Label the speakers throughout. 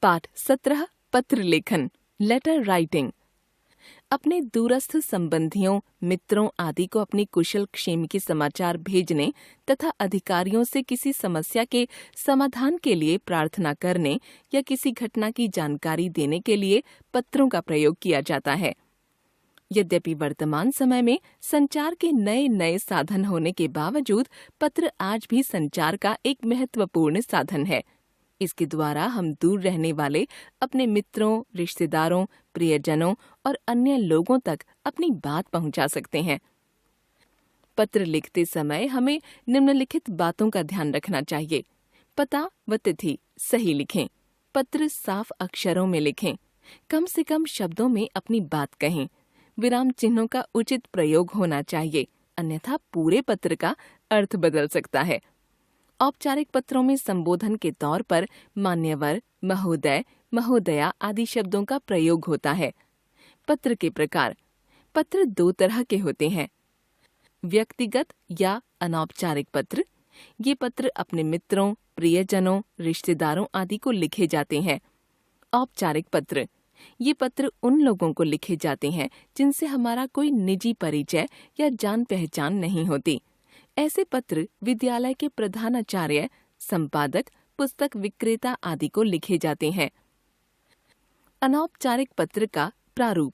Speaker 1: पाठ 17 पत्र लेखन लेटर राइटिंग। अपने दूरस्थ संबंधियों, मित्रों आदि को अपनी कुशल क्षेम के समाचार भेजने तथा अधिकारियों से किसी समस्या के समाधान के लिए प्रार्थना करने या किसी घटना की जानकारी देने के लिए पत्रों का प्रयोग किया जाता है। यद्यपि वर्तमान समय में संचार के नए नए साधन होने के बावजूद पत्र आज भी संचार का एक महत्वपूर्ण साधन है। इसके द्वारा हम दूर रहने वाले अपने मित्रों, रिश्तेदारों, प्रियजनों और अन्य लोगों तक अपनी बात पहुंचा सकते हैं। पत्र लिखते समय हमें निम्नलिखित बातों का ध्यान रखना चाहिए। पता व तिथि सही लिखें। पत्र साफ अक्षरों में लिखें। कम से कम शब्दों में अपनी बात कहें। विराम चिन्हों का उचित प्रयोग होना चाहिए, अन्यथा पूरे पत्र का अर्थ बदल सकता है। औपचारिक पत्रों में संबोधन के तौर पर मान्यवर, महोदय, महोदया आदि शब्दों का प्रयोग होता है। पत्र के प्रकार। पत्र दो तरह के होते हैं, व्यक्तिगत या अनौपचारिक पत्र। ये पत्र अपने मित्रों, प्रियजनों, रिश्तेदारों आदि को लिखे जाते हैं। औपचारिक पत्र। ये पत्र उन लोगों को लिखे जाते हैं जिनसे हमारा कोई निजी परिचय या जान पहचान नहीं होती। ऐसे पत्र विद्यालय के प्रधानाचार्य, संपादक, पुस्तक विक्रेता आदि को लिखे जाते हैं। अनौपचारिक पत्र का प्रारूप।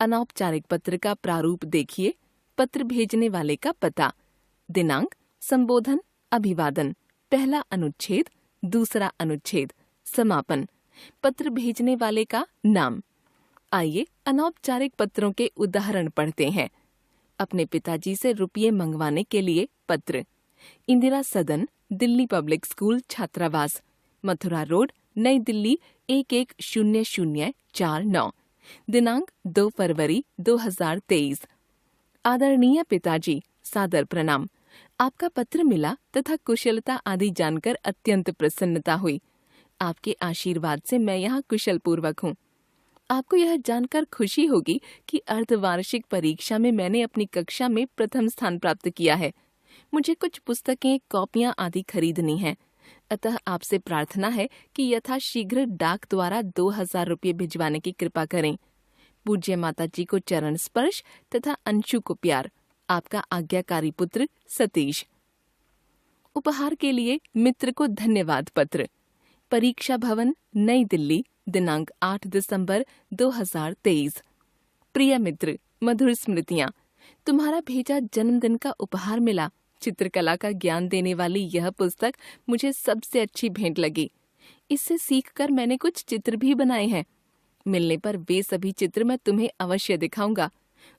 Speaker 1: अनौपचारिक पत्र का प्रारूप देखिए। पत्र भेजने वाले का पता, दिनांक, संबोधन, अभिवादन, पहला अनुच्छेद, दूसरा अनुच्छेद, समापन, पत्र भेजने वाले का नाम। आइए अनौपचारिक पत्रों के उदाहरण पढ़ते हैं। अपने पिताजी से रुपये मंगवाने के लिए पत्र। इंदिरा सदन, दिल्ली पब्लिक स्कूल छात्रावास, मथुरा रोड, नई दिल्ली 110049। दिनांक 2 फरवरी 2023। आदरणीय पिताजी, सादर प्रणाम। आपका पत्र मिला तथा कुशलता आदि जानकर अत्यंत प्रसन्नता हुई। आपके आशीर्वाद से मैं यहाँ कुशल पूर्वक हूँ। आपको यह जानकर खुशी होगी कि अर्धवार्षिक परीक्षा में मैंने अपनी कक्षा में प्रथम स्थान प्राप्त किया है। मुझे कुछ पुस्तकें, कॉपियाँ आदि खरीदनी हैं, अतः आपसे प्रार्थना है कि यथाशीघ्र डाक द्वारा 2000 रुपये भिजवाने की कृपा करें। पूज्य माताजी को चरण स्पर्श तथा अंशु को प्यार। आपका आज्ञाकारी पुत्र सतीश। उपहार के लिए मित्र को धन्यवाद पत्र। परीक्षा भवन, नई दिल्ली, दिनांक 8 दिसंबर 2023। प्रिय मित्र, मधुर स्मृतियाँ। तुम्हारा भेजा जन्मदिन का उपहार मिला। चित्रकला का ज्ञान देने वाली यह पुस्तक मुझे सबसे अच्छी भेंट लगी। इससे सीखकर मैंने कुछ चित्र भी बनाए हैं। मिलने पर वे सभी चित्र मैं तुम्हें अवश्य दिखाऊंगा।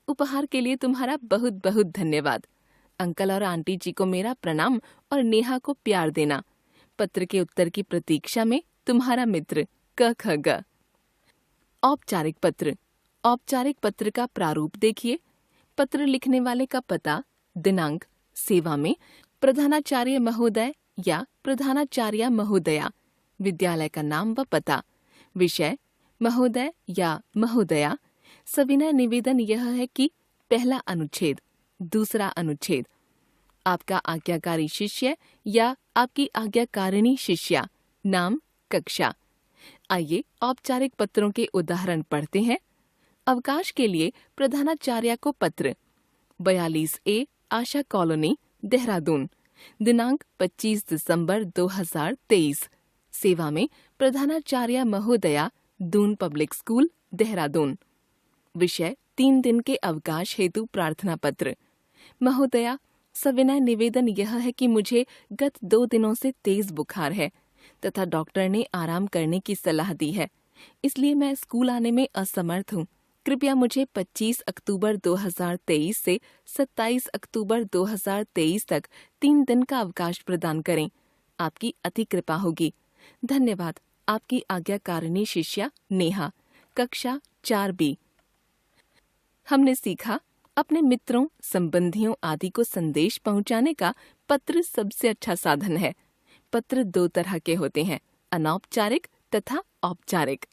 Speaker 1: उपहार के लिए तुम्हारा बहुत बहुत धन्यवाद। अंकल और आंटी जी को मेरा प्रणाम और नेहा को प्यार देना। पत्र के उत्तर की प्रतीक्षा में तुम्हारा मित्र क ख ग। औपचारिक पत्र। औपचारिक पत्र का प्रारूप देखिए। पत्र लिखने वाले का पता, दिनांक, सेवा में प्रधानाचार्य महोदय या प्रधानाचार्या महोदया, विद्यालय का नाम व पता, विषय महोदय या महोदया। सविनय निवेदन यह है कि पहला अनुच्छेद, दूसरा अनुच्छेद, आपका आज्ञाकारी शिष्य या आपकी आज्ञाकारिणी शिष्या, नाम, कक्षा। आइए औपचारिक पत्रों के उदाहरण पढ़ते हैं। अवकाश के लिए प्रधानाचार्य को पत्र। 42A आशा कॉलोनी, देहरादून, दिनांक 25 दिसंबर 2023। सेवा में प्रधानाचार्य महोदया, दून पब्लिक स्कूल, देहरादून। विषय 3 दिन के अवकाश हेतु प्रार्थना पत्र। महोदया, सविनय निवेदन यह है कि मुझे गत 2 दिनों से तेज बुखार है तथा डॉक्टर ने आराम करने की सलाह दी है, इसलिए मैं स्कूल आने में असमर्थ हूँ। कृपया मुझे 25 अक्टूबर 2023 से 27 अक्टूबर 2023 तक 3 दिन का अवकाश प्रदान करें। आपकी अति कृपा होगी। धन्यवाद। आपकी आज्ञाकारिणी शिष्या नेहा, कक्षा 4B। हमने सीखा, अपने मित्रों, संबंधियों आदि को संदेश पहुंचाने का पत्र सबसे अच्छा साधन है। पत्र 2 तरह के होते हैं, अनौपचारिक तथा औपचारिक।